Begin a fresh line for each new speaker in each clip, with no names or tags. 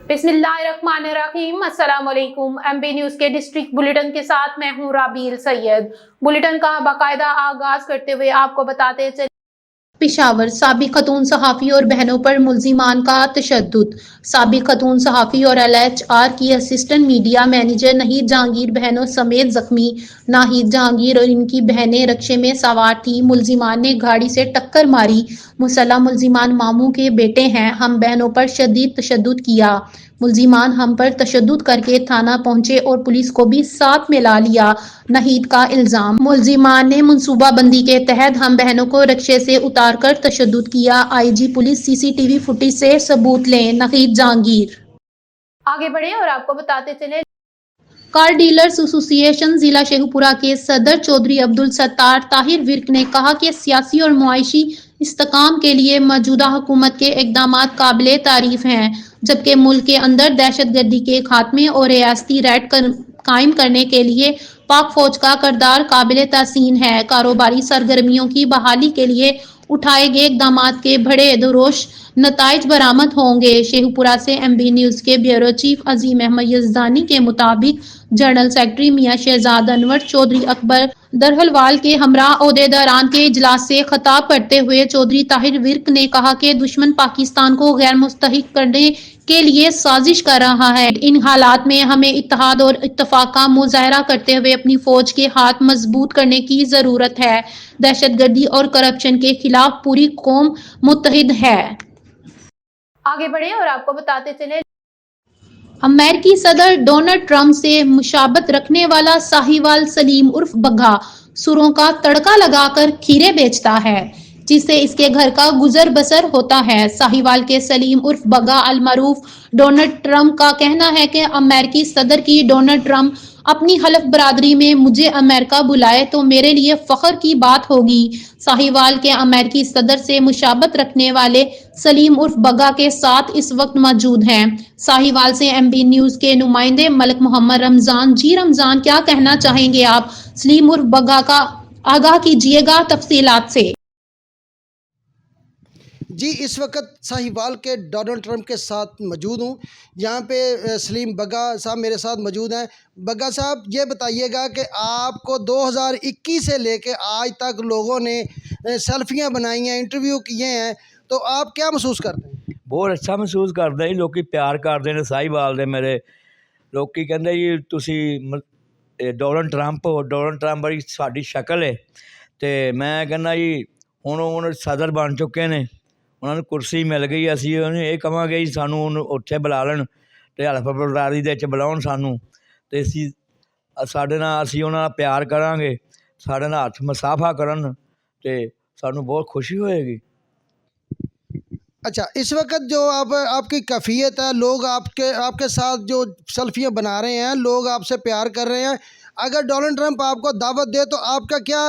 बिस्मिल्लाहिर्रहमानिर्रहीम, अस्सलाम वालेकुम। एमबी न्यूज़ के डिस्ट्रिक्ट बुलेटिन के साथ मैं हूं राबील सैयद। बुलेटिन का बाकायदा आगाज करते हुए आपको बताते चले पेशावर साबिक खतून सहाफ़ी और बहनों पर मुल्जिमान का तशद्दुद। साबिक खतून सहाफ़ी और LHR की assistant media manager Nahid Jahangir बहनों समेत जख्मी। नाहिद जहांगीर और इनकी बहनें रक्शे में सवार थी। मुल्जिमान ने गाड़ी से टक्कर मारी। मुसल्लह मुल्जिमान मामू के बेटे हैं। हम बहनों पर शदीद तशद्दुद किया। मुल्जिमान हम पर तशद्दुद करके थाना पहुंचे और पुलिस को भी साथ मिला लिया। नाहिद का इल्जाम, मुल्जिमान ने मंसूबाबंदी के तहत हम बहनों को रक्शे से उतार कर तशद्दुद किया। IG पुलिस CCTV फुटेज से सबूत लें। नाहिद जहांगीर। आगे बढ़े और आपको बताते चले, कार डीलर्स एसोसिएशन जिला शेखुपुरा के सदर चौधरी अब्दुल सत्तार ताहिर विर्क ने कहा कि सियासी और मुआशी इस्तेकाम के लिए मौजूदा हुकूमत के इकदामात काबिले तारीफ हैं, जबकि मुल्क के अंदर दहशतगर्दी के खात्मे और रियासती रैट कायम करने के लिए पाक फौज का किरदार काबिले तहसीन है। कारोबारी सरगर्मियों की बहाली के लिए उठाए गए इकदामात के बड़े दुरुस्त नताइज बरामद होंगे। शेखुपुरा से MB न्यूज़ के ब्यूरो चीफ अजीम अहमद यजदानी के मुताबिक जनरल सेक्रेटरी मियां शहजाद अनवर चौधरी अकबर दरहलवाल के हमरा ओहदेदारान के इजलास से खिताब करते हुए चौधरी ताहिर विर्क ने कहा कि दुश्मन पाकिस्तान को गैर मुस्तहिक करने के लिए साजिश कर रहा है। इन हालात में हमें इत्तेहाद और इत्तफाक का मुजाहरा करते हुए अपनी फौज के हाथ मजबूत करने की जरूरत है। दहशतगर्दी और करप्शन के खिलाफ पूरी कौम मुत्तहिद है। आगे बढ़े और आपको बताते चले, अमेरिकी सदर डोनाल्ड ट्रंप से मुशाबत रखने वाला साहिवाल सलीम उर्फ बग्गा सुरों का तड़का लगाकर खीरे बेचता है, जिससे इसके घर का गुजर बसर होता है। साहिवाल के सलीम उर्फ बग्गा अलमारूफ डोनाल्ड ट्रंप का कहना है कि अमेरिकी सदर की डोनाल्ड ट्रंप अपनी हल्फ बरादरी में मुझे अमेरिका बुलाए तो मेरे लिए फख्र की बात होगी। साहिवाल के अमेरिकी सदर से मुशाबत रखने वाले सलीम उर्फ बग्गा के साथ इस वक्त मौजूद हैं। साहिवाल से MB न्यूज़ के नुमाइंदे मलिक मोहम्मद रमजान। जी रमजान, क्या कहना चाहेंगे आप सलीम उर्फ बग्गा का? आगाह कीजिएगा तफसीलात से।
जी, इस वक्त साहिवाल के डोनाल्ड ट्रंप के साथ मौजूद हूँ। यहाँ पे सलीम बग्गा साहब मेरे साथ मौजूद हैं। बग्गा साहब, ये बताइएगा कि आपको 2021 से लेके आज तक लोगों ने सेल्फियाँ बनाई हैं, इंटरव्यू किए हैं, तो आप क्या महसूस करते हैं?
बहुत अच्छा महसूस करते हैं। लोग प्यार करते हैं साहिवाल दे। मेरे लोग कहते जी तुसी डोनाल्ड ट्रंप हो। डोनाल्ड ट्रंप बड़ी साड़ी शक्ल है, तो मैं कहना जी हुण सदर बन चुके ने, उन्होंने कुर्सी मिल गई। असीं ये कहांगे जी सानू उत्थे बुला लैण ते हल्फ बरदारी दे विच बुलाउण सानू, ते असीं साडे नाल असीं उन्हां नाल प्यार करांगे, साडे नाल हत्थ मुसाफा करन ते सानू बहुत खुशी होएगी।
अच्छा, इस वक्त जो आपकी कैफियत है, लोग आपके साथ जो सेल्फियाँ बना रहे हैं, लोग आपसे प्यार कर रहे हैं, अगर डोनाल्ड ट्रंप आपको दावत दे तो आपका क्या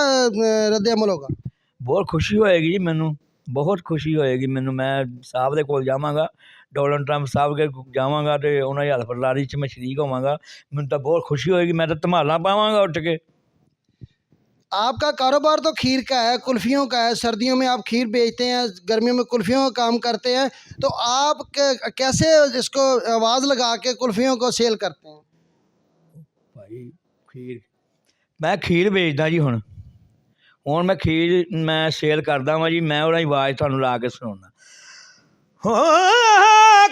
रद्द अमल होगा?
बहुत खुशी होएगी जी, मैनू बहुत खुशी होएगी। मैनू मैं साहब दे कोल जावांगा, डोनाल्ड ट्रंप साहब के जावांगा तो उन्होंने हल्फ बरदारी च मैं शरीक होवांगा। मैनू तो बहुत खुशी होएगी, मैं तो धमाला पावांगा उठ के।
आपका कारोबार तो खीर का है, कुल्फियों का है। सर्दियों में आप खीर बेचते हैं, गर्मियों में कुल्फियों का काम करते हैं, तो आप कैसे इसको आवाज़ लगा के कुल्फियों को सेल करते हैं?
भाई खीर मैं खीर बेचदा जी। हुण मैं खीर मैं सेल करदा वां जी। मैं उहदी आवाज़ तुहानूं ला के सुणाउणा।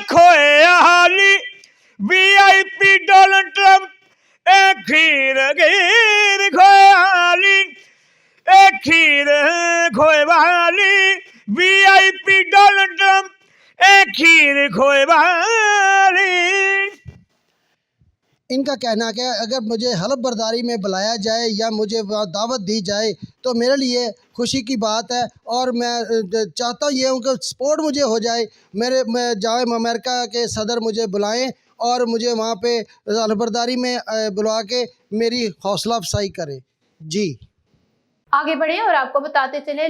खोया हाली VIP डोनाल्ड ट्रंप ए खीर खीर खोया हाली ए खीर खोए वाली VIP डोनाल्ड ट्रंप ए खीर खोए वाली।
इनका कहना है कि अगर मुझे हल्फ बरदारी में बुलाया जाए या मुझे दावत दी जाए तो मेरे लिए खुशी की बात है, और मैं चाहता हूँ ये उनका सपोर्ट मुझे हो जाए। मैं जाए अमेरिका के सदर मुझे बुलाएं और मुझे वहाँ पे हल्फ बरदारी में बुला के मेरी हौसला अफजाई करें। जी
आगे बढ़े और आपको बताते चले,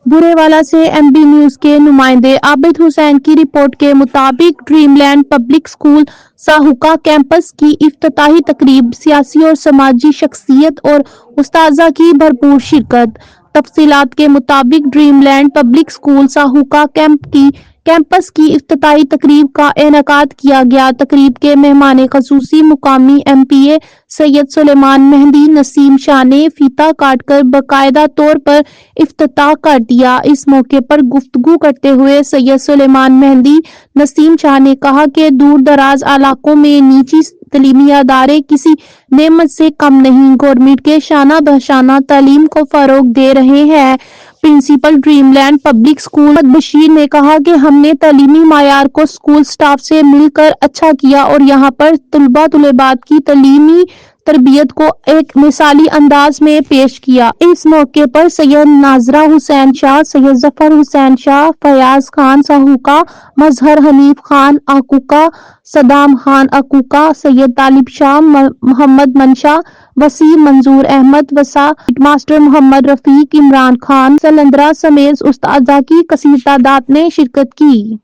बुरेवाला से MB न्यूज़ के नुमाइंदे आबिद हुसैन की रिपोर्ट के मुताबिक ड्रीमलैंड पब्लिक स्कूल साहुका कैंपस की इफ्तिताही तकरीब, सियासी और समाजी शख्सियत और उस्ताजा की भरपूर शिरकत। तफसीलात के मुताबिक ड्रीमलैंड पब्लिक स्कूल साहुका कैंप की कैंपस की इफ्तिताई तकरीब का इनेकाद किया गया। तकरीब के मेहमान खसूसी मुकामी MPA सैयद सुलेमान मेहंदी नसीम शाह ने फीता काटकर बाकायदा तौर पर इफ्तिताह कर दिया। इस मौके पर गुफ्तगू करते हुए सैयद सुलेमान मेहंदी नसीम शाह ने कहा कि दूर दराज इलाकों में निजी तलीमी अदारे किसी नेमत से कम नहीं, गवर्नमेंट के शाना बशाना तालीम को फरोग दे रहे हैं। Principal Dreamland public school Mohammad Bashir ने कहा कि हमने तालीमी मायार को स्कूल स्टाफ से मिलकर अच्छा किया और यहाँ पर तुलबा तुलेबात की तालीमी तरबियत को एक मिसाली अंदाज में पेश किया। इस मौके पर सैयद नाजरा हुसैन शाह, सैयद जफर हुसैन शाह, फयाज खान साहूका, मजहर हनीफ खान आकूका, सदाम खान आकूका, सैयद तालिब शाह, मोहम्मद मनशा, वसीम मंजूर अहमद वसा, मास्टर मोहम्मद रफीक, इमरान खान सलंदरा समेत उस्तादा की कसीर तादाद ने शिरकत की।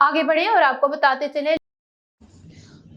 आगे बढ़े और आपको बताते चले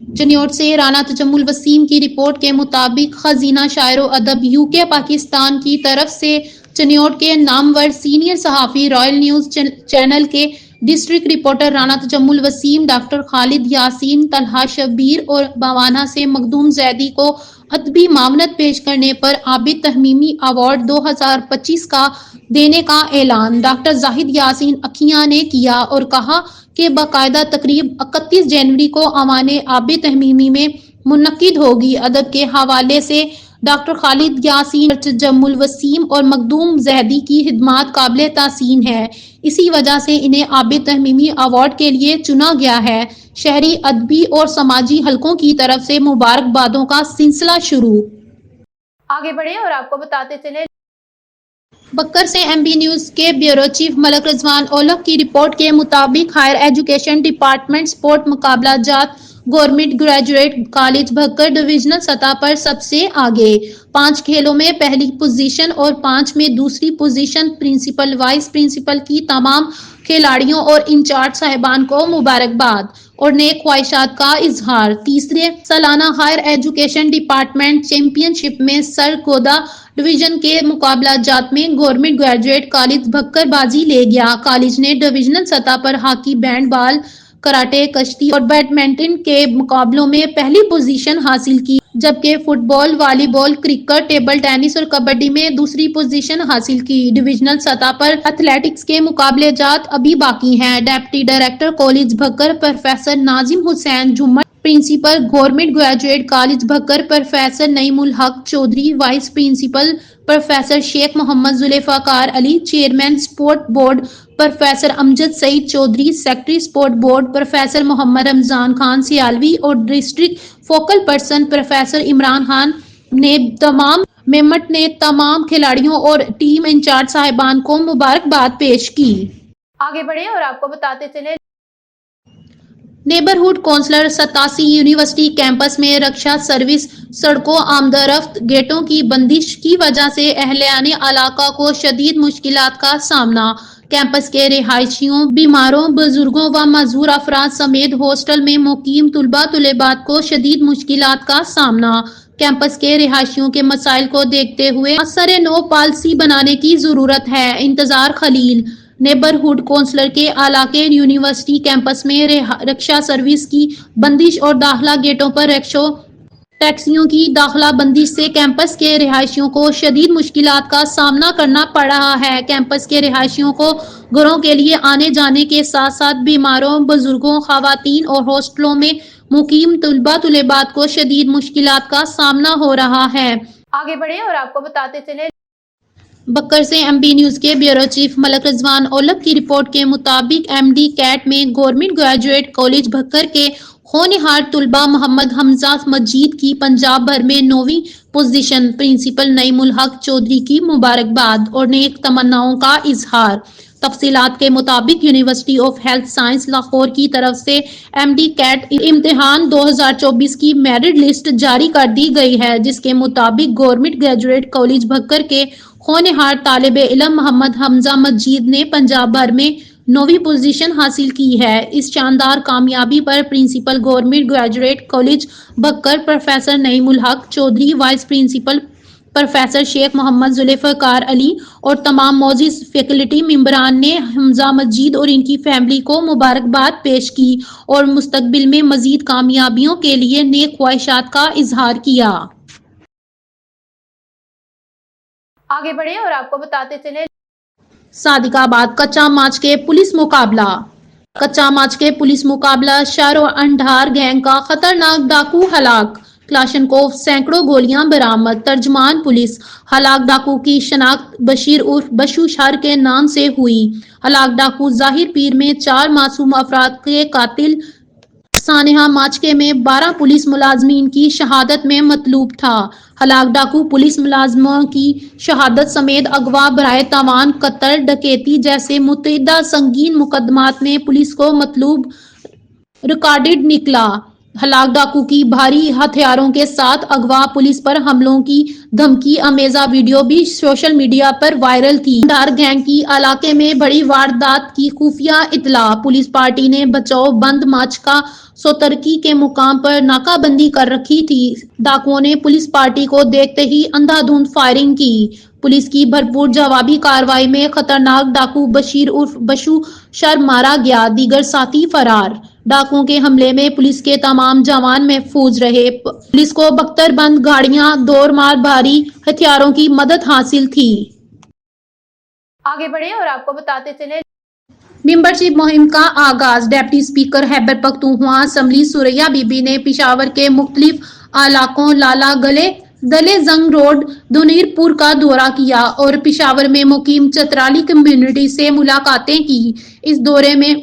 चनियोट से राना तजम्मुल वसीम की रिपोर्ट के मुताबिक खजीना शायर अदब UK पाकिस्तान की तरफ से चनियोट के नामवर सीनियर सहाफ़ी रॉयल न्यूज़ चैनल के district reporter Rana Tajammul Waseem, doctor Khalid Yasin, Talha Shabbir और बावाना से मखदूम जैदी को अदबी मामनत पेश करने पर आबिद तहमीमी अवार्ड 2025 का देने का ऐलान डॉक्टर जाहिद यासीन अखियां ने किया और कहा कि बाकायदा तकरीब 31 जनवरी को अवाने आबिद तहमीमी में मुनक्किद होगी। अदब के हवाले से डॉक्टर खालिद यासीन, तजम्मुल वसीम और मखदूम जैदी की खिदमात काबिल तासीन है, इसी वजह से इन्हें आबिद तहमीमी अवार्ड के लिए चुना गया है। शहरी अदबी और समाजी हलकों की तरफ से मुबारकबादों का सिलसिला शुरू।
आगे बढ़े और आपको बताते चले
बक्कर से MB न्यूज़ के ब्यूरो चीफ मलक रिजवान ओलख की रिपोर्ट के मुताबिक हायर एजुकेशन डिपार्टमेंट स्पोर्ट मुकाबला जात government graduate college Bakkar divisional सतह पर सबसे आगे, 5 खेलों में पहली पोजीशन और 5 में दूसरी पोजीशन। प्रिंसिपल वाइस प्रिंसिपल की तमाम खिलाड़ियों और इंचार्ज साहिबान को मुबारकबाद और नेक ख्वाहिशात का इजहार। तीसरे सालाना हायर एजुकेशन डिपार्टमेंट चैंपियनशिप में सरगोदा डिवीजन के मुकाबला जात में गवर्नमेंट ग्रेजुएट कॉलेज बक्कर बाजी ले गया। कॉलेज ने डिविजनल सतह पर हॉकी, बैंड बॉल, कराटे, कश्ती और बैडमिंटन के मुकाबलों में पहली पोजीशन हासिल की, जबकि football, volleyball, cricket, table tennis और कबड्डी में दूसरी पोजीशन हासिल की। डिविजनल सतह पर एथलेटिक्स के मुकाबले जात अभी बाकी हैं। Deputy director college Bhakkar professor Nazim Hussain Jumman, principal government graduate college Bhakkar professor Naeemul Haq Chaudhry, vice principal professor Sheikh Muhammad Zulfiqar Ali, chairman sport board professor Amjad Saeed Chaudhry, secretary sport board professor Muhammad Ramzan Khan Sialvi और district focal person professor Imran Khan ने तमाम खिलाड़ियों और टीम इंचार्ज साहिबान को मुबारकबाद पेश की।
आगे बढ़े और आपको बताते चले
नेबरहुड कौंसलर 87 यूनिवर्सिटी कैंपस में रक्षा सर्विस सड़कों आमदरफ्त गेटों की बंदिश की वजह से अहलियाने इलाका को शदीद मुश्किलात का सामना। कैंपस के रिहायशियों, बीमारों, बुजुर्गों व मजबूर अफराद समेत हॉस्टल में मुकीम तुलबा तुलेबात को शदीद मुश्किलात का सामना। कैंपस के रिहायशियों के मसाइल को देखते हुए असर नो पॉलिसी बनाने की जरूरत है। इंतजार खलील, नेबरहुड कौंसलर के इलाके यूनिवर्सिटी कैंपस में रक्षा सर्विस की बंदिश और दाखिला गेटों पर टैक्सियों की दाखिला बंदिश से कैंपस के रिहायशियों को शदीद मुश्किलात का सामना करना पड़ रहा है। कैंपस के रिहायशियों को घरों के लिए आने जाने के साथ साथ बीमारों, बुजुर्गों, खवातीन और हॉस्टलों में मुकीम तुलबा तुलेबात को शदीद मुश्किलात का सामना हो रहा है।
आगे बढ़े और आपको बताते चले
बक्कर से MB न्यूज़ के ब्यूरो चीफ मलक रिजवान ओलख की रिपोर्ट के मुताबिक MD कैट में गवर्नमेंट ग्रेजुएट कॉलेज बक्कर के होनहार तुलबा मोहम्मद हमजा मजीद की पंजाब भर में 9वीं पोजीशन। प्रिंसिपल नईमुल हक चौधरी की मुबारकबाद और नेक तमन्नाओं का इजहार। तफसीलात के मुताबिक university of health science Lahore की तरफ से MD कैट इम्तिहान 2024 की मेरिट लिस्ट जारी कर दी गई है, जिसके मुताबिक गवर्नमेंट ग्रेजुएट कॉलेज बक्कर के होनहार तालिब इल्म मोहम्मद हमजा मजीद ने पंजाब भर में 9वीं पोजीशन हासिल की है। इस शानदार कामयाबी पर principal government graduate college Bhakkar professor Naeemul Haq Chaudhry, vice principal professor Sheikh Muhammad Zulfiqar Ali और तमाम मौजूद फैकल्टी मेंबरान ने हमजा मजीद और इनकी फैमिली को मुबारकबाद पेश की और मुस्तकबिल में मजीद कामयाबियों के लिए नेक ख्वाहिशात का इजहार किया।
आगे बढ़े और आपको बताते चले
सादिकाबाद कच्चा माच के पुलिस मुकाबला। कच्चा माच के पुलिस मुकाबला शर और अंधार गैंग का खतरनाक डाकू हलाक, क्लाशनकोव सैकड़ों गोलियां बरामद। तर्जमान पुलिस, हलाक डाकू की शनाख्त बशीर उर्फ बशू शर के नाम से हुई। हलाक डाकू जाहिर पीर में 4 मासूम अफराद के कातिल सानेहा माचके में 12 पुलिस मुलाजमीन की शहादत में मतलूब था। हलाक डाकू पुलिस मुलाजमों की शहादत समेत अगवा, बराए तावान, कत्ल, डकैती जैसे मुतअद्दिद संगीन मुकदमात में पुलिस को मतलूब रिकॉर्डेड निकला। हलाक डाकू की भारी हथियारों के साथ अगवा, पुलिस पर हमलों की धमकी अमेजा वीडियो भी सोशल मीडिया पर वायरल थी। अंधार गैंग की इलाके में बड़ी वारदात की खुफिया इत्तला। पुलिस पार्टी ने बचाव बंद माचका सोतरकी के मुकाम पर नाकाबंदी कर रखी थी। डाकुओं ने पुलिस पार्टी को देखते ही अंधाधुंध फायरिंग की। पुलिस की भरपूर जवाबी कार्रवाई में खतरनाक डाकू बशीर उर्फ बशू शर मारा गया, दीगर साथी फरार। डाकुओं के हमले में पुलिस के तमाम जवान महफूज रहे। पुलिस को बख्तरबंद गाड़ियां, दौर मार भारी हथियारों की मदद हासिल थी।
आगे बढ़े और आपको बताते चले
मेंबरशिप मुहिम का आगाज। Deputy speaker Khyber Pakhtunkhwa assembly Suraiya Bibi ने पेशावर के मुख्तलिफ इलाकों लाला गले, दले जंग रोड, दुनीरपुर का दौरा किया और पेशावर में मुकीम चतराली कम्युनिटी से मुलाकातें की। इस दौरे में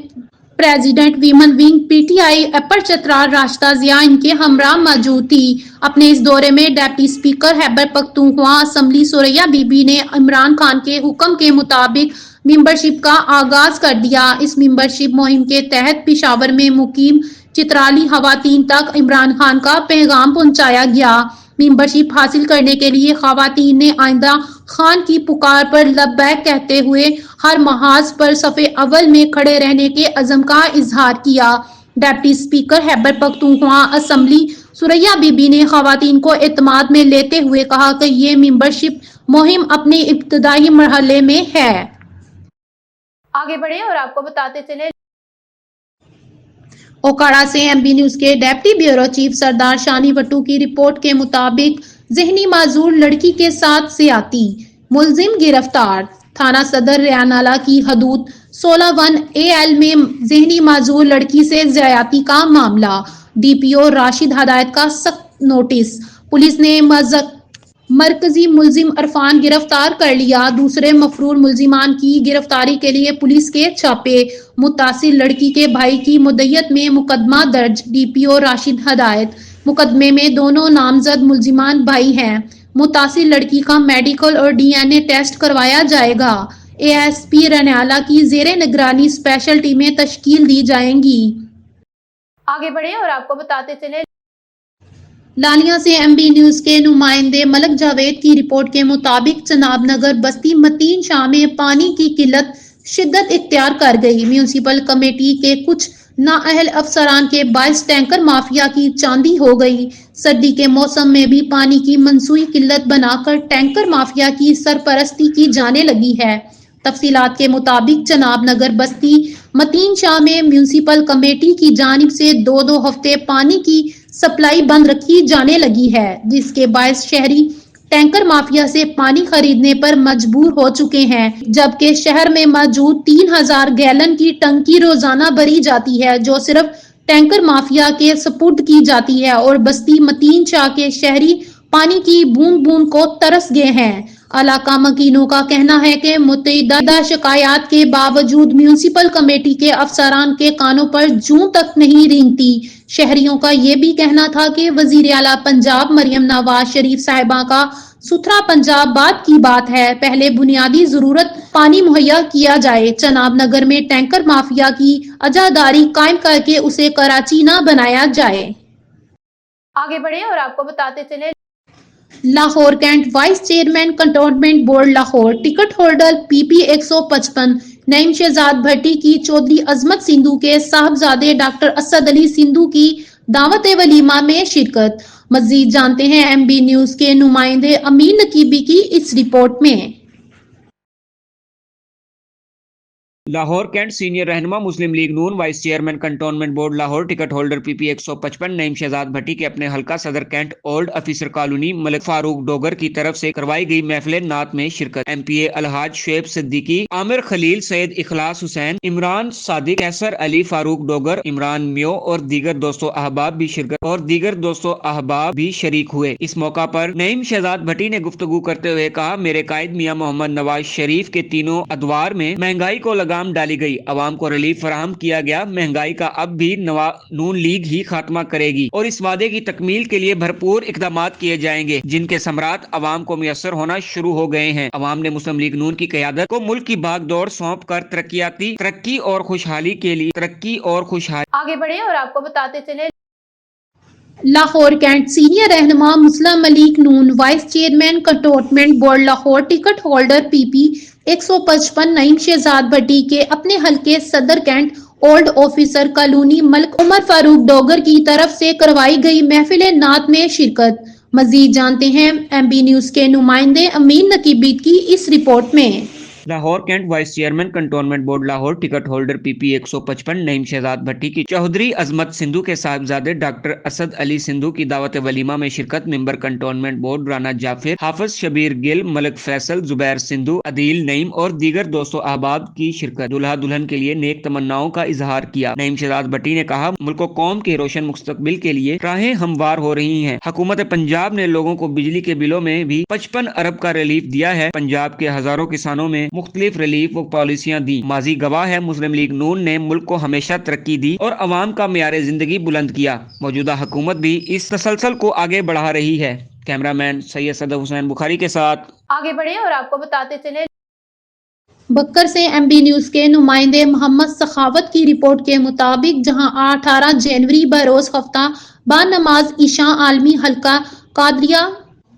president women wing PTI upper Chitral Rashida Zia इनके हमरा मौजूद थी। अपने इस दौरे में deputy speaker Khyber Pakhtunkhwa assembly Suraiya Bibi ने इमरान खान के हुक्म के मुताबिक मेंबरशिप का आगाज कर दिया। इस मेंबरशिप मुहिम के तहत पेशावर में मुकीम चित्राली खवातीन तक इमरान खान का पैगाम पहुंचाया गया। मेंबरशिप हासिल करने के लिए खवातीन ने आइंदा खान की पुकार पर लब्बैक कहते हुए हर महाज पर सफ़े अव्वल में खड़े रहने के अज़म का इजहार किया। Deputy speaker Khyber Pakhtunkhwa assembly Suraiya Bibi ने खवातीन को एतमाद में लेते हुए कहा कि ये मेंबरशिप मुहिम अपने इब्तदाई मरहले में है।
आगे बढ़े और आपको बताते चले
ओकाड़ा से एमबी न्यूज के डेप्टी ब्यूरो चीफ सरदार शानी वट्टू की रिपोर्ट के मुताबिक जहनी माजूर लड़की के साथ ज्यादती, मुलजिम गिरफ्तार। थाना सदर रेयानाला की हदूद 16 AL में जहनी माजूर लड़की से ज्यादती का मामला। डीपीओ राशिद हदायत का सख्त नोटिस। पुलिस ने मरकजी मुलजिम अरफान गिरफ्तार कर लिया। दूसरे मफरूर मुलजिमान की गिरफ्तारी के लिए पुलिस के छापे। मुतासिर लड़की के भाई की मुद्दत में मुकदमा दर्ज। डीपीओ राशिद हदायत। मुकदमे में दोनों नामजद मुलजिमान भाई हैं। मुतासिर लड़की का मेडिकल और DNA टेस्ट करवाया जाएगा। ASP रेयानाला की जेरे निगरानी स्पेशल टीमें तश्कील दी जाएंगी।
आगे बढ़े और आपको बताते चले
लालिया से एमबी न्यूज के नुमाइंदे मलक जावेद की रिपोर्ट के मुताबिक चनाब नगर बस्ती मतीन शाह में पानी की किल्लत शिद्दत इख्तियार कर गई। म्यूनिसिपल कमेटी के कुछ नाअहल अफसरान के बाइस टैंकर माफिया की चांदी हो गई। सर्दी के मौसम में भी पानी की मनसूई किल्लत बनाकर टैंकर माफिया की सरपरस्ती की जाने लगी है। तफसीलात के मुताबिक चनाब नगर बस्ती मतीन शाह में म्यूनिसिपल कमेटी की जानिब से 2-2 हफ्ते पानी की सप्लाई बंद रखी जाने लगी है, जिसके बायस शहरी टैंकर माफिया से पानी खरीदने पर मजबूर हो चुके हैं। जबकि शहर में मौजूद 3000 गैलन की टंकी रोजाना भरी जाती है, जो सिर्फ टैंकर माफिया के सपुर्द की जाती है और बस्ती मतीन शाह के शहरी पानी की बूंद बूंद को तरस गए हैं। इलाका मकीनों का कहना है कि मुतअद्दिद शिकायत के बावजूद म्यूनिसिपल कमेटी के अफसरान के कानों पर जूं तक नहीं रेंगती। शहरियों का ये भी कहना था कि वजीर आला पंजाब मरियम नवाज शरीफ साहिबा का सुथरा पंजाब बात की बात है, पहले बुनियादी जरूरत पानी मुहैया किया जाए। चनाब नगर में टैंकर माफिया की अजादारी कायम करके उसे कराची न बनाया जाए।
आगे बढ़े और आपको बताते चले
Lahore cantt vice chairman cantonment board Lahore ticket holder PP 155 Naeem Shahzad Bhatti की चौधरी अजमत सिंधु के साहबजादे डॉक्टर असद अली सिंधु की दावत वलीमा में शिरकत। मजीद जानते हैं MB न्यूज के नुमाइंदे अमीन नकीबी की इस रिपोर्ट में।
लाहौर कैंट सीनियर रहनुमा Muslim League Noon vice chairman cantonment board Lahore ticket holder PP 155 Naeem Shahzad Bhatti के अपने हल्का सदर cantt old officer colony Malik Farooq Dogar की तरफ से करवाई गई महफिल नात में शिरकत। MPA अलहाज शुएब सिद्दीकी, आमिर खलील, सैयद इखलास हुसैन, इमरान सादिक, कैसर अली फारूक डोगर, इमरान मियो और दीगर दोस्तों अहबाब भी शरीक हुए। इस मौका पर नईम शहजाद भट्टी ने गुफ्तगू करते हुए कहा, मेरे कायद मियां मोहम्मद नवाज शरीफ के तीनों अदवार में महंगाई को लगाम डाली गई, अवाम को रिलीफ फराहम किया गया। महंगाई का अब भी नून लीग ही खात्मा करेगी और इस वादे की तकमील के लिए भरपूर इकदामात किए जाएंगे, जिनके समरात अवाम को मुयस्सर होना शुरू हो गए हैं। अवाम ने मुस्लिम लीग नून की क़यादत को मुल्क की भागदौड़ सौंप कर तरक्की और खुशहाली
आगे बढ़े और आपको बताते चले
लाहौर कैंट सीनियर रहनुमा Muslim League Noon vice chairman cantonment board Lahore ticket holder PP 155 Naeem Shahzad Bhatti के अपने हल्के Saddar cantt old officer colony Malik Umar Farooq Dogar की तरफ से करवाई गई महफिल नात में शिरकत। मजीद जानते हैं MB न्यूज के नुमाइंदे अमीन नकीबी की इस रिपोर्ट में।
Lahore cantt vice chairman cantonment board Lahore ticket holder PP 155 Naeem Shahzad Bhatti की चौधरी अजमत सिंधु के साहिबजादे डॉक्टर असद अली सिंधु की दावत वलीमा में शिरकत। Member cantonment board Rana Jafir, Hafiz Shabbir Gill, Malik Faisal, Zubair Sindhu, Adeel Naeem और दीगर दोस्तों अहबाब की शिरकत। दुल्हा दुल्हन के लिए नेक तमन्नाओं का इजहार किया। नईम शहजाद भट्टी ने कहा, मुल्क कौम के रोशन मुस्तकबिल के लिए राहें हमवार हो रही हैं। हुकूमत पंजाब ने लोगों को बिजली के बिलों में भी 55 अरब का रिलीफ दिया है। पंजाब के हजारों किसानों में मुख्तलिफ रिलीफ व पॉलिसियां दी। माजी गवाह है, मुस्लिम लीग नून ने मुल्क को हमेशा तरक्की दी और अवाम का मियारे जिंदगी बुलंद किया। मौजूदा हुकूमत भी इस तसलसल को आगे बढ़ा रही है। कैमरामैन सैयद सदर हुसैन बुखारी के साथ
आगे बढ़े और आपको बताते चले
बक्कर से MB न्यूज के नुमाइंदे मोहम्मद सखावत की रिपोर्ट के मुताबिक जहां 18 जनवरी बरोज हफ्ता बानमाज ईशा आलमी हल्का कादरिया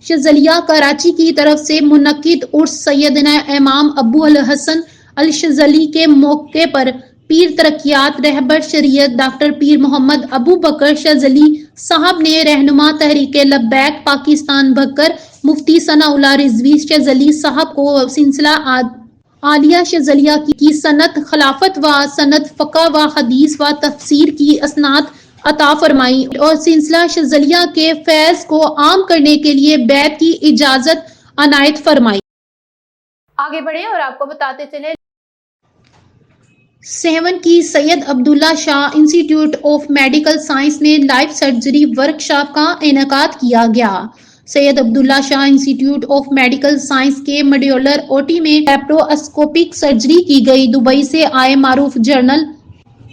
शजलिया कराची की तरफ से मुनक्किद उर्स सैयदना इमाम अबू अल हसन अल शजली के मौके पर पीर तरक्यात रहबर शरीयत डॉक्टर पीर मोहम्मद अबू बकर शजली साहब ने रहनुमा तहरीक लब्बैक पाकिस्तान बकर मुफ्ती सनाउल्लाह रिजवी शजली साहब को सिलसिला आलिया शजलिया की सनत खिलाफत व सनत फ़क़ह व हदीस व तफसीर की असनाद अता फरमाई और सिलसिला शजलिया के फैज को आम करने के लिए बैत की इजाजत अनायत फरमाई।
आगे बढ़े और आपको बताते चले
सेवन की Syed Abdullah Shah institute of medical science में लाइफ सर्जरी वर्कशॉप का इनेकाद किया गया। Syed Abdullah Shah institute of medical science के मॉड्यूलर OT में लैप्रोस्कोपिक सर्जरी की गई। दुबई से आए मारूफ जर्नल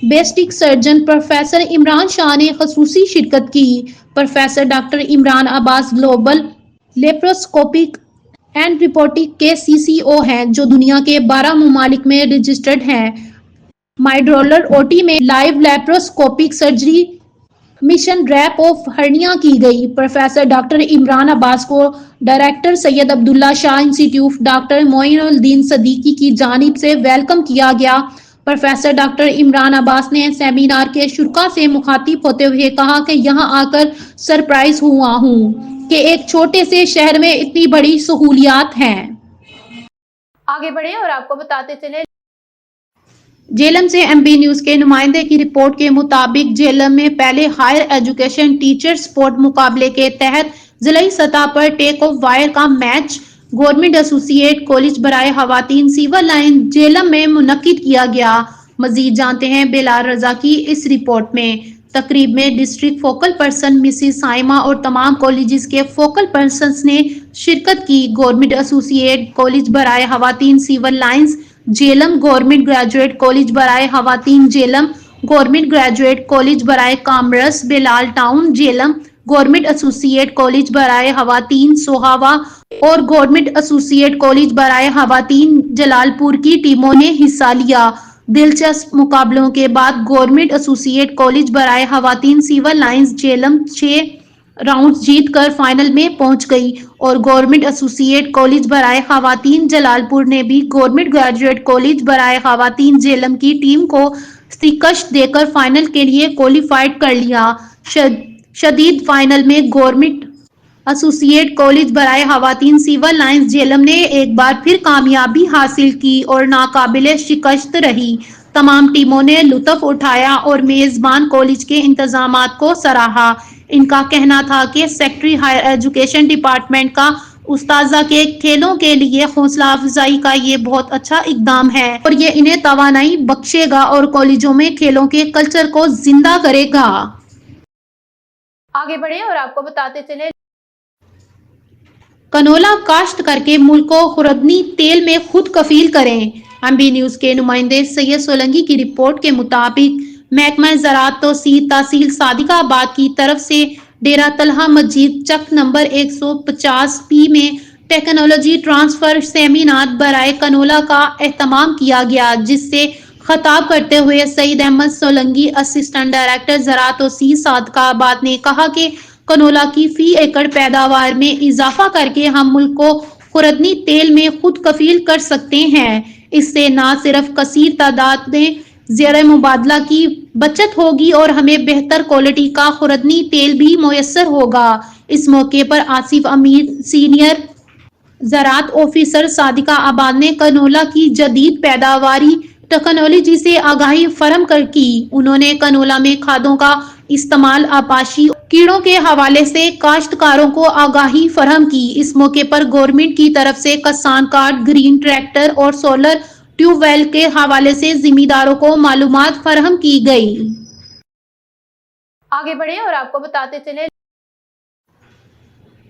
बेस्टिक सर्जन प्रोफेसर इमरान शाह ने खसूसी शिरकत की। Professor doctor Imran Abbas global laparoscopic and रिपोर्टिक के CCO हैं, जो दुनिया के 12 ममालिक में रजिस्टर्ड हैं। माइड्रोलर OT में लाइव लैप्रोस्कोपिक सर्जरी मिशन रैप ऑफ हर्निया की गई। प्रोफेसर डॉक्टर इमरान अब्बास को director Syed Abdullah Shah institute doctor Moinuddin Siddiqui की जानिब से वेलकम किया गया। प्रोफेसर डॉक्टर इमरान अब्बास ने सेमिनार के शुरा से मुखातिब होते हुए कहा कि यहाँ आकर सरप्राइज हुआ हूँ कि एक छोटे से शहर में इतनी बड़ी सहूलियात हैं।
आगे बढ़े और आपको बताते चले
जेलम से MB न्यूज के नुमाइंदे की रिपोर्ट के मुताबिक जेलम में पहले हायर एजुकेशन टीचर स्पोर्ट मुकाबले के तहत जिलाई सतह पर टेक ऑफ वायर का मैच गवर्नमेंट एसोसिएट कॉलेज बराए खवातीन सिविल लाइन जेलम में मुनक्किद किया गया। मजीद जानते हैं बेलाल रजा की इस रिपोर्ट में। तकरीब में district focal person Mrs Saima और तमाम कॉलेजेस के फोकल पर्सन्स ने शिरकत की। गवर्नमेंट एसोसिएट कॉलेज बराए खवातीन civil lines Jhelum, government graduate college बराए खवातीन जेलम, गवर्नमेंट ग्रेजुएट कॉलेज बराए commerce Bilal town Jhelum, government associate college बराए खवातीन सोहावा और गवर्नमेंट एसोसिएट कॉलेज बराए खवातीन जलालपुर की टीमों ने हिस्सा लिया। दिलचस्प मुकाबलों के बाद गवर्नमेंट एसोसिएट कॉलेज बराए खवातीन सिविल लाइंस जेलम 6 राउंड जीतकर फाइनल में पहुंच गई और गवर्नमेंट एसोसिएट कॉलेज बराए खवातीन जलालपुर ने भी गवर्नमेंट ग्रेजुएट कॉलेज बराए खवातीन जेलम की टीम को शिकस्त देकर फाइनल के लिए क्वालिफाइड कर लिया। شدید فائنل میں گورنمنٹ ایسوسیٹ کالج برائے خواتین سول لائنز جہلم نے ایک بار پھر کامیابی حاصل کی اور ناقابل شکست رہی۔ تمام ٹیموں نے لطف اٹھایا اور میزبان کالج کے انتظامات کو سراہا۔ ان کا کہنا تھا کہ سیکٹری ہائر ایجوکیشن ڈپارٹمنٹ کا اساتذہ کے کھیلوں کے لیے حوصلہ افزائی کا یہ بہت اچھا اقدام ہے اور یہ انہیں توانائی بخشے گا اور کالجوں میں کھیلوں کے کلچر کو زندہ کرے گا۔
آگے بڑھیں اور آپ کو بتاتے چلیں
کنولا کاشت کر کے ملک کو خوردنی تیل میں خود کفیل کریں۔ ایم بی نیوز کے نمائندے سید سولنگی کی رپورٹ کے مطابق محکمہ زراعت توسیع تحصیل صادقہ آباد کی طرف سے ڈیرہ طلحہ مسجد چک نمبر 150 میں ٹیکنالوجی ٹرانسفر سیمینار برائے کنولا کا اہتمام کیا گیا، جس سے خطاب کرتے ہوئے سعید احمد سولنگی اسسٹنٹ ڈائریکٹر زراعت توسیع صادقہ آباد نے کہا کہ کنولا کی فی ایکڑ پیداوار میں اضافہ کر کے ہم ملک کو خوردنی تیل میں خود کفیل کر سکتے ہیں۔ اس سے نہ صرف کثیر تعداد میں زیر مبادلہ کی بچت ہوگی اور ہمیں بہتر کوالٹی کا خوردنی تیل بھی میسر ہوگا۔ اس موقع پر آصف امیر سینئر زراعت آفیسر صادقہ آباد نے کنولا کی جدید پیداواری ٹیکنالوجی سے آگاہی فراہم کی۔ انہوں نے کنولا میں کھادوں کا استعمال آبپاشی کیڑوں کے حوالے سے کاشتکاروں کو آگاہی فراہم کی۔ اس موقع پر گورنمنٹ کی طرف سے کسان کارڈ، گرین ٹریکٹر اور سولر ٹیوب ویل کے حوالے سے زمینداروں کو معلومات فراہم کی گئی۔
آگے بڑھیں اور آپ کو بتاتے چلیں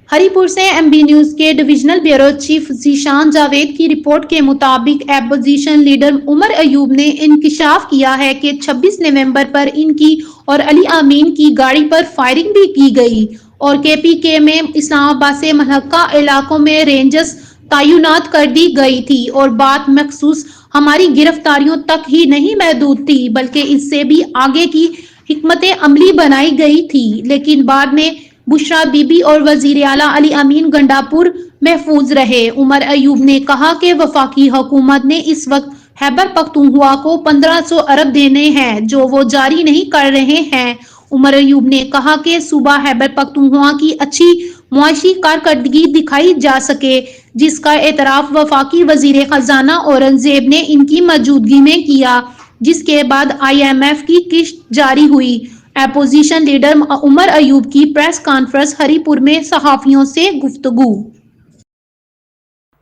ہری پور سے ایم بی نیوز کے divisional bureau chief Zeeshan Javed کی رپورٹ کے مطابق اپوزیشن لیڈر عمر ایوب نے انکشاف کیا ہے کہ 26 نومبر پر ان کی اور علی امین کی گاڑی پر فائرنگ بھی کی گئی اور کے پی کے میں اسلام آباد سے ملحقہ علاقوں میں رینجز تعینات کر دی گئی تھی اور بات مخصوص ہماری گرفتاریوں تک ہی نہیں محدود تھی بلکہ اس سے بھی آگے کی حکمت عملی بنائی گئی تھی، لیکن بعد میں بشرا بی بی اور وزیر اعلیٰ علی امین گنڈا پور محفوظ رہے۔ عمر ایوب نے کہا کہ وفاقی حکومت نے اس وقت خیبر پختونخوا کو 1500 ارب دینے ہیں جو وہ جاری نہیں کر رہے ہیں۔ عمر ایوب نے کہا کہ صوبہ خیبر پختونخوا کی اچھی معاشی کارکردگی دکھائی جا سکے، جس کا اعتراف وفاقی وزیر خزانہ اورنگزیب نے ان کی موجودگی میں کیا، جس کے بعد آئی ایم ایف کی قسط جاری ہوئی۔ اپوزیشن لیڈر عمر ایوب کی پریس کانفرنس ہری پور میں صحافیوں سے گفتگو۔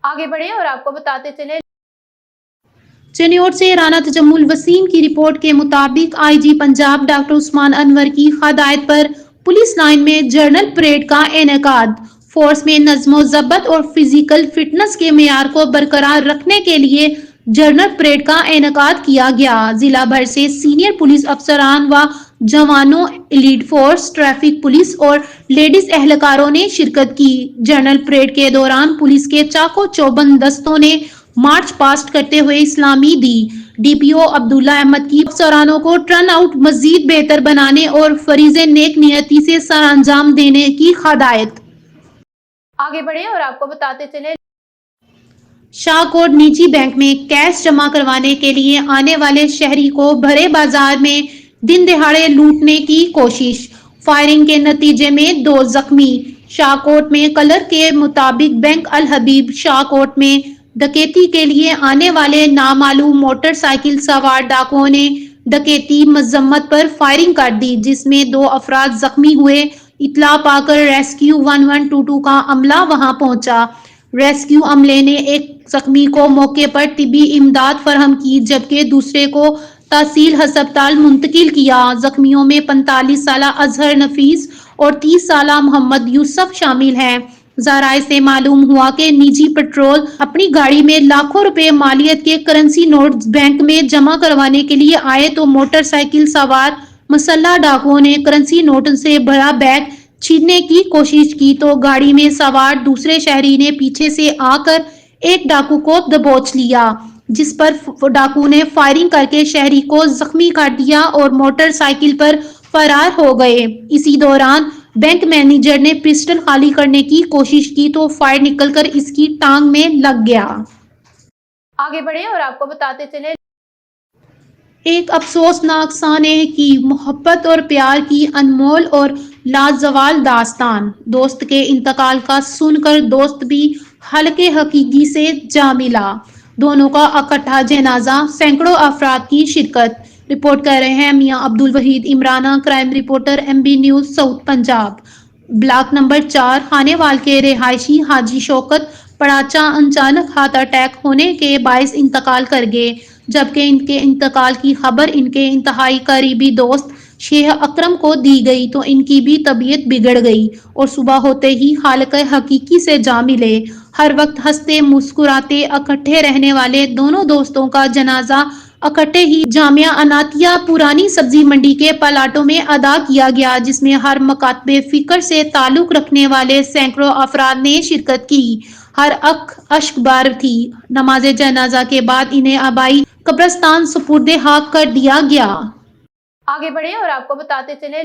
آگے بڑھیں اور آپ کو بتاتے چلیں
چنیوٹ سے رانا تجمل وسیم کی رپورٹ کے مطابق آئی جی پنجاب ڈاکٹر عثمان انور کی ہدایت پر پولیس لائن میں جنرل پریڈ کا انعقاد۔ فورس میں نظم و ضبط اور فزیکل فٹنس کے معیار کو برقرار رکھنے کے لیے جنرل پریڈ کا انعقاد کیا گیا۔ ضلع بھر سے سینئر پولیس افسران و جوانوں، ایلیٹ فورس، ٹریفک پولیس اور لیڈیز اہلکاروں نے شرکت کی۔ جنرل پریڈ کے دوران پولیس کے چاق و چوبند دستوں نے مارچ پاسٹ کرتے ہوئے اسلامی دی۔ ڈی پی او عبداللہ احمد کی افسرانوں کو ٹرن آؤٹ مزید بہتر بنانے اور فریضے نیک نیتی سے سر انجام دینے کی ہدایت۔
آگے بڑھیں اور آپ کو بتاتے چلیں
شاہ کوٹ نجی بینک میں کیش جمع کروانے کے لیے آنے والے شہری کو بھرے بازار میں دن دہاڑے لوٹنے کی کوشش، فائرنگ کے نتیجے میں 2 زخمی۔ شاہ کوٹ میں کلر کے مطابق بینک الحبیب شاہ کوٹ میں ڈکیتی کے لیے آنے والے نامعلوم موٹر سائیکل سوار ڈاکوؤں نے ڈکیتی مذمت پر فائرنگ کر دی، جس میں 2 افراد زخمی ہوئے۔ اطلاع پا کر ریسکیو 1122 کا عملہ وہاں پہنچا۔ ریسکیو عملے نے ایک زخمی کو موقع پر طبی امداد فراہم کی جبکہ دوسرے کو تحصیل ہسپتال منتقل کیا۔ زخمیوں میں 45 سالہ اظہر نفیس اور 30 سالہ محمد یوسف شامل ہیں۔ ذرائع سے معلوم ہوا کہ نجی پیٹرول اپنی گاڑی میں لاکھوں روپے مالیت کے کرنسی نوٹ بینک میں جمع کروانے کے لیے آئے تو موٹر سائیکل سوار مسلح ڈاکوؤں نے کرنسی نوٹ سے بھرا بیگ چھیننے کی کوشش کی تو گاڑی میں سوار دوسرے شہری نے پیچھے سے آ کر ایک ڈاکو کو دبوچ لیا، جس پر ڈاکو نے فائرنگ کر کے شہری کو زخمی کر دیا اور موٹر سائیکل پر فرار ہو گئے۔ اسی دوران بینک مینیجر نے پسٹل خالی کرنے کی کوشش کی تو فائر نکل کر اس کی ٹانگ میں لگ گیا۔
آگے بڑھیں اور آپ کو بتاتے چلیں
ایک افسوسناک سانحے کی محبت اور پیار کی انمول اور लाजवाल दास्तान। दोस्त के इंतकाल का सुनकर दोस्त भी हल्के हकीकी से जा मिला। दोनों का इकट्ठा जनाजा, सैकड़ों अफराद की शिरकत। रिपोर्ट कर रहे हैं Mian Abdul Waheed Imrana, crime reporter MB news south Punjab. Block number 4 Khanewal के रिहायशी हाजी शौकत पड़ाचा अचानक हार्ट अटैक होने के बायस इंतकाल कर गए, जबकि इनके इंतकाल की खबर इनके इंतहाई करीबी दोस्त शेख अकरम को दी गई तो इनकी भी तबीयत बिगड़ गई और सुबह होते ही खालिक हकीकी से जा मिले। हर वक्त हंसते मुस्कुराते इकट्ठे रहने वाले दोनों दोस्तों का जनाजा इकट्ठे ही जामिया अनातिया पुरानी सब्जी मंडी के पलाटों में अदा किया गया, जिसमें हर मकातबे फिक्र से ताल्लुक रखने वाले सैकड़ों अफराद ने शिरकत की। हर अश्क बार थी। नमाज जनाजा के बाद इन्हें आबाई कब्रिस्तान सुपुर्दे खाक कर दिया गया।
आगे बढ़े और आपको बताते चले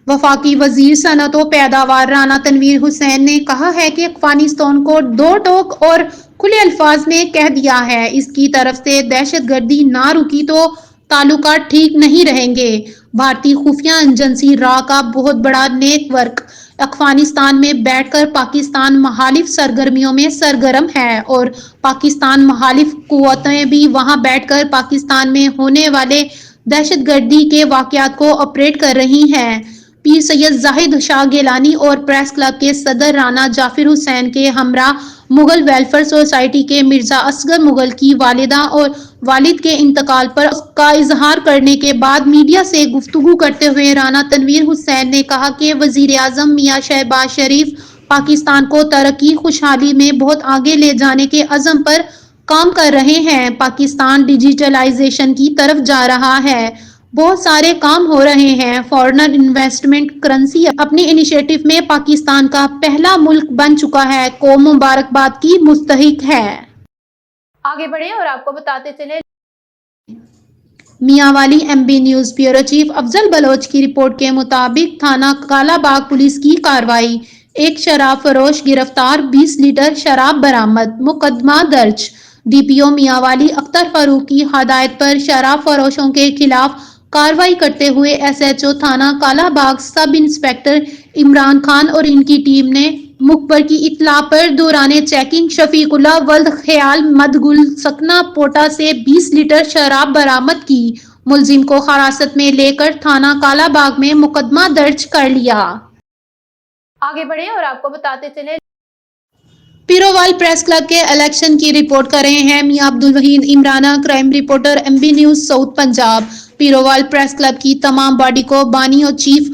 वफाकी वजीर सनअत व पैदावार राना तनवीर हुसैन ने कहा है कि अफगानिस्तान को दो टोक और खुले अल्फाज में कह दिया है, इसकी तरफ से दहशतगर्दी ना रुकी तो ताल्लुकात ठीक नहीं रहेंगे। भारतीय खुफिया एजेंसी रा का बहुत बड़ा नेटवर्क अफगानिस्तान में बैठकर पाकिस्तान मुखालिफ सरगर्मियों में सरगर्म है और पाकिस्तान मुखालिफ कुव्वतें भी वहां बैठकर पाकिस्तान में होने वाले दहशतगर्दी के वाकयात को ऑपरेट कर रही हैं। पीर सैयद जाहिद शाह गिलानी और प्रेस क्लब के सदर राना जाफिर हुसैन के हमरा मुगल वेलफेयर सोसाइटी के मिर्जा असगर मुगल की वालिदा और वालिद के इंतकाल पर का इजहार करने के बाद मीडिया से गुफ्तगू करते हुए राना तनवीर हुसैन ने कहा कि वजीर आजम मियां शहबाज शरीफ पाकिस्तान को तरक्की खुशहाली में बहुत आगे ले जाने के अज़म पर काम कर रहे हैं। पाकिस्तान डिजिटलाइजेशन की तरफ जा रहा है, बहुत सारे काम हो रहे हैं। फॉरेन इन्वेस्टमेंट करेंसी अपनी इनिशिएटिव में पाकिस्तान का पहला मुल्क बन चुका है, कौम मुबारकबाद की मुस्तहिक है।
आगे बढ़े और आपको बताते चले
Mianwali MB news bureau chief Afzal Baloch की रिपोर्ट के मुताबिक थाना कालाबाग पुलिस की कार्रवाई, एक शराब फरोश गिरफ्तार, 20 लीटर शराब बरामद, मुकदमा दर्ज। DPO मियांवाली अख्तर फारूक की हदायत पर शराब फरोशों के खिलाफ कार्रवाई करते हुए SHO थाना कालाबाग सब इंस्पेक्टर इमरान खान और इनकी टीम ने मुखबर की इत्तला पर दौरान चेकिंग शफीकुल्ला वल्द ख्याल मदगुल सकना पोटा से 20 लीटर शराब बरामद की। मुलजिम को हिरासत में लेकर थाना कालाबाग में मुकदमा दर्ज कर लिया।
आगे बढ़े और आपको बताते चले
पीरोवाल प्रेस क्लब के इलेक्शन की रिपोर्ट कर रहे हैं Mian Abdul Waheed Imrana, crime reporter MB news south Punjab. Pirowal press club की तमाम बॉडी को बानी और chief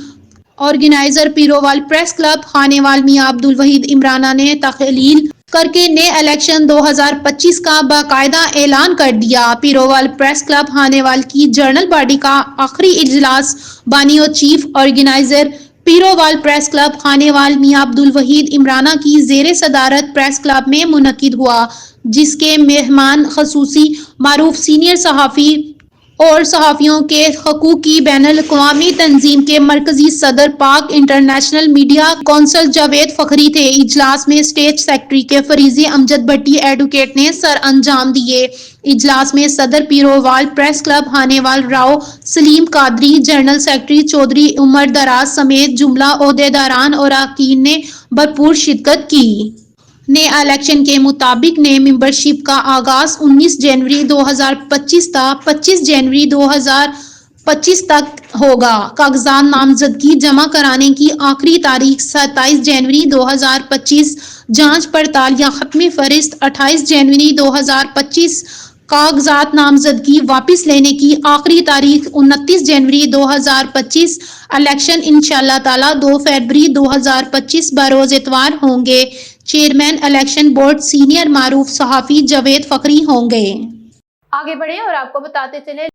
organizer Pirowal press club Khanewal Mian Abdul Waheed Imrana ने तहलील करके नए इलेक्शन 2025 का बाकायदा ऐलान कर दिया। पीरोवाल प्रेस क्लब खानेवाल की जर्नल बॉडी का आखिरी इजलास बानी और chief organizer Pirowal press club Khanewal Mian Abdul Waheed Imrana की जेर सदारत प्रेस क्लब में मुनक्किद हुआ, जिसके मेहमान खसूसी मारूफ सीनियर सहाफ़ी और सहाफ़ियों के हकूक़ की बैनुल अक़वामी तंजीम के मरकजी सदर Pak international media council Javed Fakhri थे। इजलास में स्टेट सेक्रेटरी के फरीज़ी अमजद भट्टी एडवोकेट ने सर अंजाम दिए। इजलास में सदर Pirowal press club Khanewal Rao Saleem Qadri, general secretary Chaudhry Umar Daraz समेत जुमला ओहदेदारान और अरकान ने भरपूर शिरकत की। नए इलेक्शन के मुताबिक नए मेंबरशिप का आगाज 19 जनवरी 2025 था 25 जनवरी 2025 तक होगा। कागजात नामजदगी जमा कराने की आखिरी तारीख 27 जनवरी 2025, जांच पड़ताल या खत्म फरिस्त 28 जनवरी 2025, कागजात नामजदगी वापस लेने की आखिरी तारीख 29 जनवरी 2025। इलेक्शन इंशाअल्लाह ताला 2 फरवरी 2025 बरोज इतवार होंगे। चेयरमैन इलेक्शन बोर्ड सीनियर मारूफ सहाफ़ी जावेद फ़खरी होंगे।
आगे बढ़े और आपको बताते चले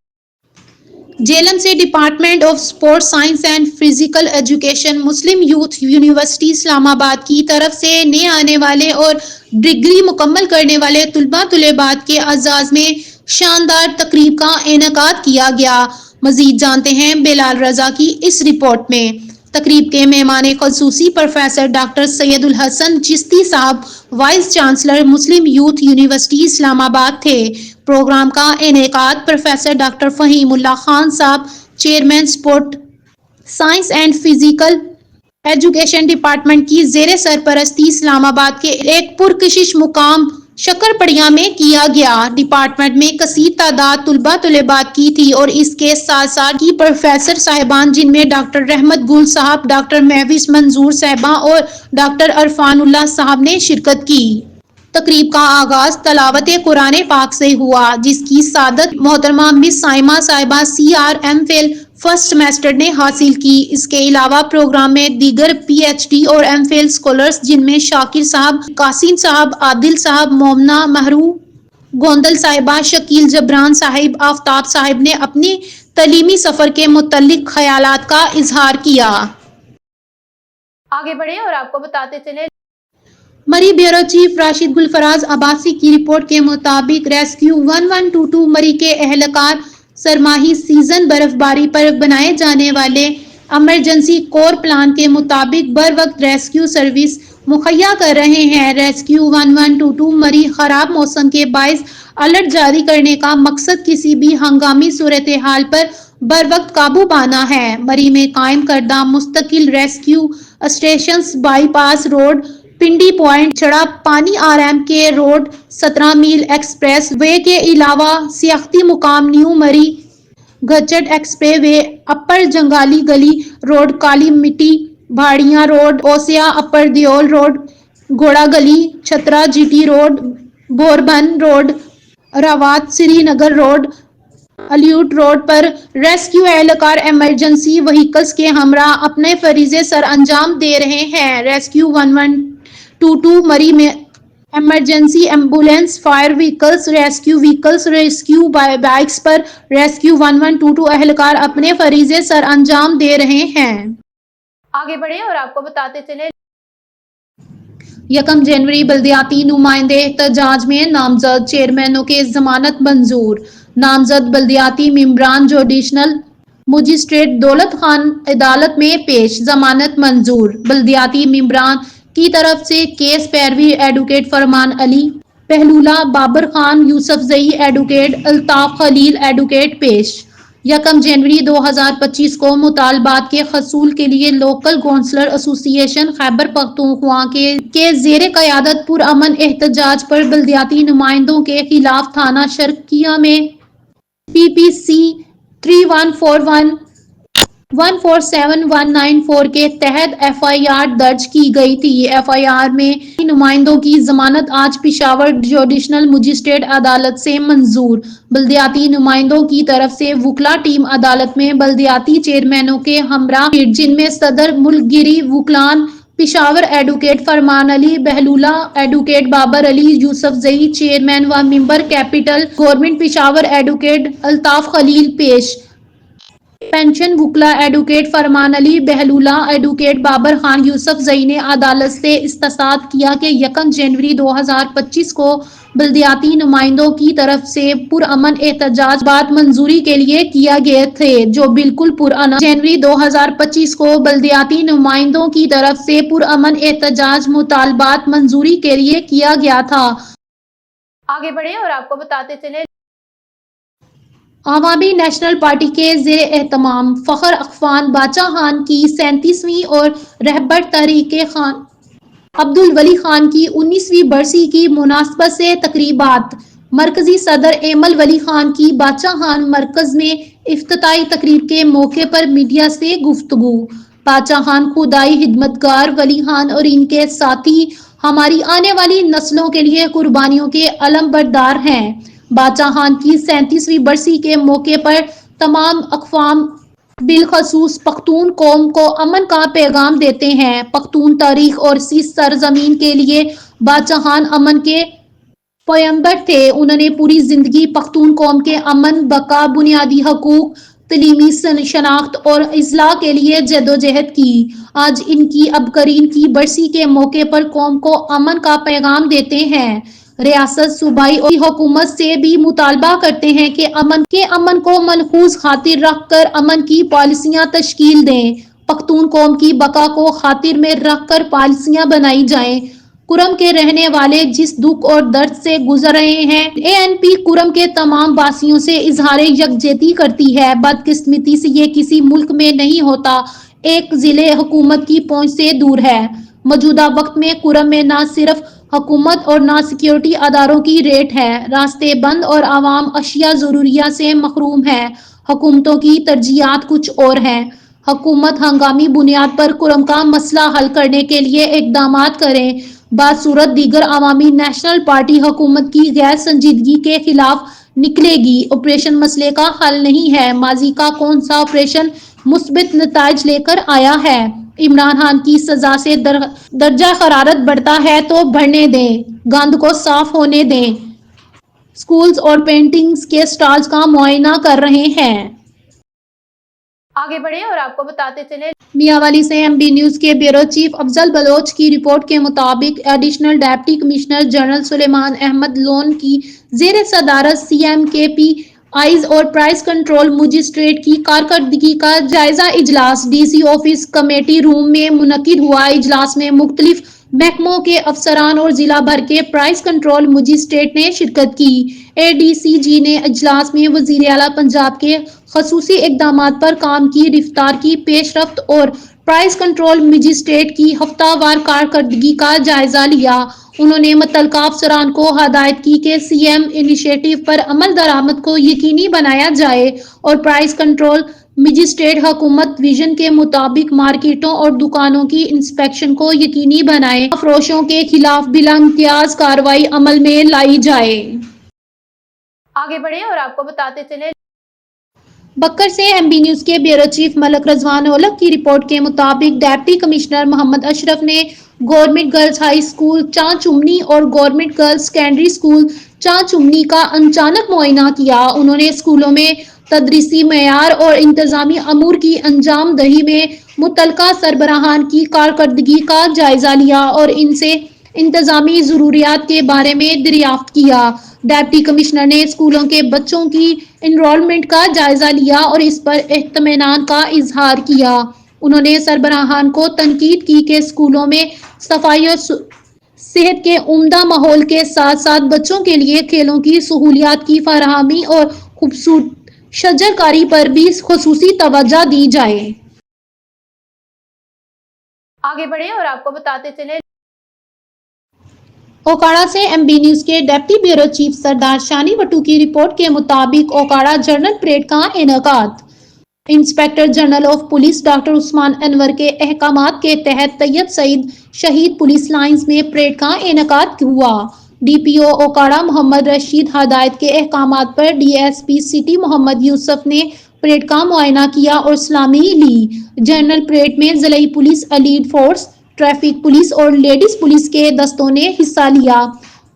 जेलम से department of sports science and physical education Muslim youth university Islamabad की तरफ से नए आने वाले और डिग्री मुकम्मल करने वाले तुलबा तुलेबात के एजाज में शानदार तकरीब का इनेकाद किया गया। मजीद जानते हैं बिलाल रजा की इस रिपोर्ट में। तकरीब के मेहमान खसूसी प्रोफेसर डॉक्टर सैयदुल हसन चिश्ती साहब, वाइस चांसलर मुस्लिम यूथ यूनिवर्सिटी इस्लामाबाद थे। प्रोग्राम का इनेकाद प्रोफेसर डॉक्टर फहीमुल्लाह खान साहब, chairman sport science and physical education department की जेर सरपरस्ती इस्लामाबाद के एक पुरकशिश मुकाम शकरपड़िया में किया गया। डिपार्टमेंट में कसीर तादाद तलबात की थी और इसके साथ साथ की प्रोफेसर साहिबान जिनमें डॉक्टर रहमत गुल साहब, डॉक्टर महविस मंजूर साहिबा और डॉक्टर अरफानुल्लाह साहब ने शिरकत की। तकरीब का आगाज तलावत कुरान पाक से हुआ, जिसकी सादत मोहतरमा मिस साइमा साहिबा CRM फर्स्ट सेमेस्टर ने हासिल की। इसके अलावा प्रोग्राम में दीगर PhD और MPhil स्कॉलर्स जिनमें शाकिर साहब, कासिम साहब, आदिल साहब, मोमना महरू गोंदल साहिबा, शकील जबरान साहिब, आफ्ताब साहिब ने अपनी तलीमी सफर के मुतल्लिक ख्यालात का इजहार किया।
आगे बढ़े और आपको बताते चले
मरी ब्यूरो चीफ राशिद गुलफराज अब्बासी की रिपोर्ट के मुताबिक रेस्क्यू 1122 मरी के एहलकार सरमाही सीजन बर्फबारी पर बनाए जाने वाले इमरजेंसी कोर प्लान के मुताबिक बर वक्त रेस्क्यू सर्विस मुहैया कर रहे हैं। रेस्क्यू 1122 मरी खराब मौसम के बायस अलर्ट जारी करने का मकसद किसी भी हंगामी सूरत हाल पर बर वक्त काबू पाना है। मरी में कायम करदा मुस्तकिल रेस्क्यू स्टेशन बाईपास रोड, पिंडी पॉइंट, चढ़ा पानी RMK रोड, 17 मील एक्सप्रेस वे के अलावा सियाहती मुकाम न्यू मरी, गचट एक्सप्रेस वे, अपर जंगाली गली road, Kali Mitti Bhadia road, Osia upper Deol road, घोड़ा Gali, Chhatra GT road, Burban road, Rawat Srinagar road, Aliot road पर रेस्क्यू एहलकार इमरजेंसी व्हीकल्स के हमरा अपने फरीजे सर अंजाम दे रहे हैं। रेस्क्यू 1122 मरी में emergency ambulance, fire vehicles, rescue bikes पर रेस्क्यू 1122 एहलकार अपने फरीजे सर अंजाम दे रहे हैं।
आगे बढ़े और आपको बताते चले
1 जनवरी बल्दियाती नुमाइंदे एहतजाज में नामजद चेयरमैनों के जमानत मंजूर। नामजद बल्दियाती मेंबरान जुडिशनल मजिस्ट्रेट दौलत खान अदालत में पेश, जमानत मंजूर। बल्दियाती मेंबरान की तरफ से केस पैरवी एडवोकेट फरमान अली, पहलूला, बाबर खान, यूसुफ जई एडवोकेट, अल्ताफ खलील एडवोकेट पेश। 1 जनवरी 2025 को मुतालबात के हसूल के लिए local councillor association Khyber Pakhtunkhwa के जेर क़यादत पुरअमन एहतजाज पर बल्दियाती नुमाइंदों के खिलाफ थाना शर्किया में PPC 3141 147194 के तहत FIR दर्ज की गई थी। FIR में नुमाइंदों की जमानत आज पिशावर जुडिशनल मजिस्ट्रेट अदालत से मंजूर। बल्दियाती नुमाइंदों की तरफ से वुकला टीम अदालत में बल्दियाती चेयरमैनों के हमरा, जिनमें सदर मुल्कगिरी वुकलान Peshawar advocate Farman Ali, Bahlola advocate Babar Ali, Yousafzai chairman व member capital government Peshawar advocate Altaf Khalil पेश। पेंशन वुकला advocate Farman Ali, Bahlola advocate Babar Khan, Yousafzai ने अदालत से इस्तसाद किया कि 1 जनवरी 2025 को बल्दियाती नुमाइंदों की तरफ से पुरअमन एहतजाज बात मंजूरी के लिए किया गए थे, जो बिल्कुल पुरअमन। जनवरी 2025 को बल्दियाती नुमाइंदों की तरफ से पुरअमन एहतजाज मुतालबात मंजूरी के लिए किया गया था।
आगे बढ़े और आपको बताते चले
आवामी नेशनल पार्टी के ज़ेर एहतमाम फखर अखवान बाचा खान की 37वीं और रहबर तहरीक खान अब्दुल वली खान की 19वीं बरसी की मुनासबत से तकरीबात। मरकजी सदर एमल वली खान की बाचा खान मरकज में इफ्तिताई तकरीब के मौके पर मीडिया से गुफ्तगू। बाचा खान खुदाई हिदमतगार वली खान और इनके साथी हमारी आने वाली नस्लों के लिए कुर्बानियों के अलम बरदार हैं। बाचा खान की 37वीं बरसी के मौके पर तमाम अक़वाम बिलखसूस पख्तून कौम को अमन का पैगाम देते हैं। पख्तून तारीख और इस सरजमीन के लिए बाचा खान अमन के पैगंबर थे। उन्होंने पूरी जिंदगी पख्तून कौम के अमन, बका, बुनियादी हकूक, तलीमी शनाख्त और इस्लाह के लिए जदोजहद की। आज इनकी अबकरीन की बरसी के मौके पर कौम को अमन का पैगाम देते हैं। रियासत सूबाई और हुकूमत से भी मुतालबा करते हैं कि अमन को मनहूस खातिर रख कर अमन की पॉलिसियां तश्कील दें। पख्तून कौम की बका को खातिर में रख कर पॉलिसियां बनाई जाएं। कुरम के रहने वाले जिस दुख और दर्द से गुजर रहे हैं, ANP कुरम के तमाम वासियों से इजहार यकजहती करती है। बदकिस्मती से ये किसी मुल्क में नहीं होता। ایک ضلع حکومت کی پہنچ سے دور ہے۔ موجودہ وقت میں کرم میں نہ صرف حکومت اور نہ سیکیورٹی اداروں کی ریٹ ہے، راستے بند اور عوام اشیاء ضروریہ سے محروم ہے۔ حکومتوں کی ترجیحات کچھ اور ہیں۔ حکومت ہنگامی بنیاد پر کرم کا مسئلہ حل کرنے کے لیے اقدامات کریں، بصورت دیگر عوامی نیشنل پارٹی حکومت کی غیر سنجیدگی کے خلاف نکلے گی۔ آپریشن مسئلے کا حل نہیں ہے۔ ماضی کا کون سا آپریشن مثبت نتائج لے کر آیا ہے؟ عمران خان کی سزا سے درجہ حرارت بڑھتا ہے تو بڑھنے دیں، گند کو صاف ہونے دیں۔ اسکولز اور پینٹنگز کے سٹالز کا معائنہ کر رہے ہیں۔
آگے بڑھیں اور آپ کو بتاتے چلیں
میاں سے ایم بی نیوز کے بیورو چیف افضل بلوچ کی رپورٹ کے مطابق additional deputy commissioner general Sulaiman Ahmad Lone کی زیر صدارت C M K P I's اور پرائس کنٹرول مجسٹریٹ کی کارکردگی کا جائزہ اجلاس D C office committee room میں منعقد ہوا۔ اجلاس میں مختلف محکموں کے افسران اور ضلع بھر کے پرائس کنٹرول مجسٹریٹ نے شرکت کی۔ اے ڈی سی جی نے اجلاس میں وزیر اعلیٰ پنجاب کے خصوصی اقدامات پر کام کی رفتار کی پیش رفت اور پرائس کنٹرول مجسٹریٹ کی ہفتہ وار کارکردگی کا جائزہ لیا۔ انہوں نے متعلقہ افسران کو ہدایت کی کہ سی ایم انیشیٹو پر عمل درآمد کو یقینی بنایا جائے اور پرائس کنٹرول مجسٹریٹ حکومت ویژن کے مطابق مارکیٹوں اور دکانوں کی انسپیکشن کو یقینی بنائے، فروشوں کے خلاف بلا امتیاز کارروائی عمل میں لائی جائے۔
آگے بڑھیں اور آپ کو بتاتے چلیں
بکر سے ایم بی نیوز کے بیورو چیف ملک رضوان اولک کی رپورٹ کے مطابق ڈپٹی کمشنر محمد اشرف نے گورنمنٹ گرلز ہائی اسکول چاں چمنی اور گورنمنٹ گرلز سیکنڈری اسکول چاں چمنی کا اچانک معائنہ کیا۔ انہوں نے اسکولوں میں تدریسی معیار اور انتظامی امور کی انجام دہی میں متعلقہ سربراہان کی کارکردگی کا جائزہ لیا اور ان سے انتظامی ضروریات کے بارے میں دریافت کیا۔ ڈپٹی کمشنر نے اسکولوں کے بچوں کی انرولمنٹ کا جائزہ لیا اور اس پر اطمینان کا اظہار کیا۔ انہوں نے سربراہان کو تنقید کی کہ اسکولوں میں صفائی اور صحت کے عمدہ ماحول کے ساتھ ساتھ بچوں کے لیے کھیلوں کی سہولیات کی فراہمی اور خوبصورت شجرکاری پر بھی خصوصی توجہ دی جائے۔
آگے بڑھیں اور آپ کو بتاتے چلیں
اوکاڑا سے ایم بی نیوز کے ڈپٹی بیورو چیف سردار شانی وٹو کی رپورٹ کے مطابق اوکاڑا جنرل پریڈ کا انعقاد۔ Inspector general of police doctor Usman Anwar کے احکامات کے تحت طیب سعید شہید پولیس لائنز میں پریڈ کا انعقاد ہوا۔ ڈی پی او اوکاڑا محمد رشید ہدایت کے احکامات پر ڈی ایس پی سٹی محمد یوسف نے پریڈ کا معائنہ کیا اور سلامی لی۔ جنرل پریڈ میں ضلعی police elite force, traffic police اور لیڈیز پولیس کے دستوں نے حصہ لیا۔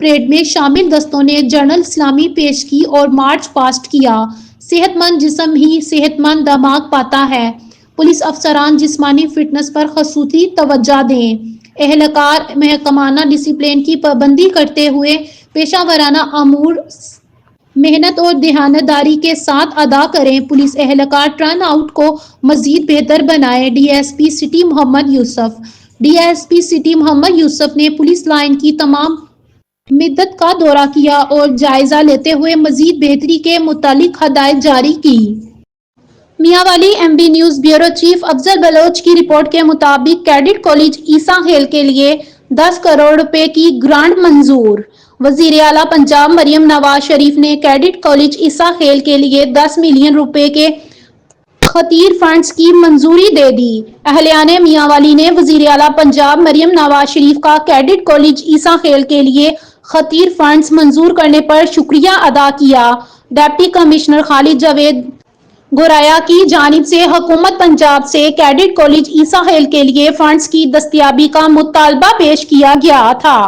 پریڈ میں شامل دستوں نے جنرل اسلامی پیش کی اور مارچ پاسٹ کیا۔ صحت مند جسم ہی صحت مند دماغ پاتا ہے۔ پولیس افسران جسمانی فٹنس پر خصوصی توجہ دیں۔ اہلکار محکمانہ ڈسپلن کی پابندی کرتے ہوئے پیشہ ورانہ امور محنت اور دیانتداری کے ساتھ ادا کریں۔ پولیس اہلکار ٹرن آؤٹ کو مزید بہتر بنائیں۔ ڈی ایس پی سٹی محمد یوسف۔ ڈی ایس پی سٹی محمد یوسف نے پولیس لائن کی تمام مدت کا دورہ کیا اور جائزہ لیتے ہوئے مزید بہتری کے متعلق ہدایات جاری کی۔ Mianwali M B news bureau chief Afzal Baloch کی رپورٹ کے مطابق کیڈٹ کالج عیسیٰ خیل کے لیے 10 کروڑ روپے کی گرانٹ منظور۔ وزیر اعلیٰ پنجاب مریم نواز شریف نے کیڈٹ کالج عیسیٰ خیل کے لیے 10 ملین روپے کے خطیر فنڈز کی منظوری دے دی۔ اہلیان میاں والی نے وزیر اعلیٰ پنجاب مریم نواز شریف کا کیڈٹ کالج عیسیٰ خیل کے لیے خطیر فنڈز منظور کرنے پر شکریہ ادا کیا۔ ڈپٹی کمشنر خالد جاوید گورایا کی جانب سے حکومت پنجاب سے کیڈٹ کالج عیسیٰ خیل کے لیے فنڈز کی دستیابی کا مطالبہ پیش کیا گیا تھا۔